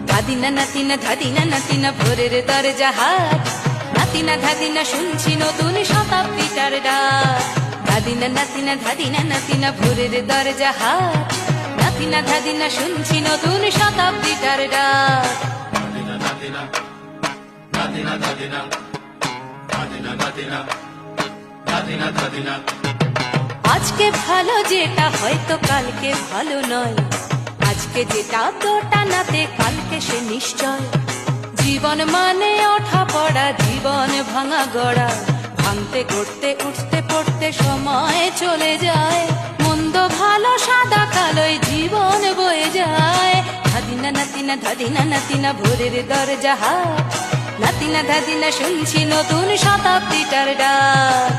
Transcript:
দাদিনা নাতিনা ধাদিনা নাতিনা ভোরের দরজা হাত নাতিনা ধাদিনা শুনছি নতুন শতাব্দীটার ডাক দাদিনা নাতিনা ধাদিনা নাতিনা ভোরের দরজা হাত নাতিনা ধাদিনা শুনছি নতুন শতাব্দীটার ডাক আজকে ভালো যেটা হয়তো কালকে ভালো নয় আজকে যেটা তোটা নাতে কালকে সে নিশ্চয় জীবন মানে ওঠা পড়া জীবন ভাঙা গড়া ভাঙতে গড়তে উঠতে পড়তে সময় চলে যায় মন্দ ভালো সাদা কালোয় জীবন বয়ে যায় ধাদিনা নাতিনা ভোরের দরজা হাত নাতিনা ধাদিনা শুনছি নতুন শতাব্দীটার ডাক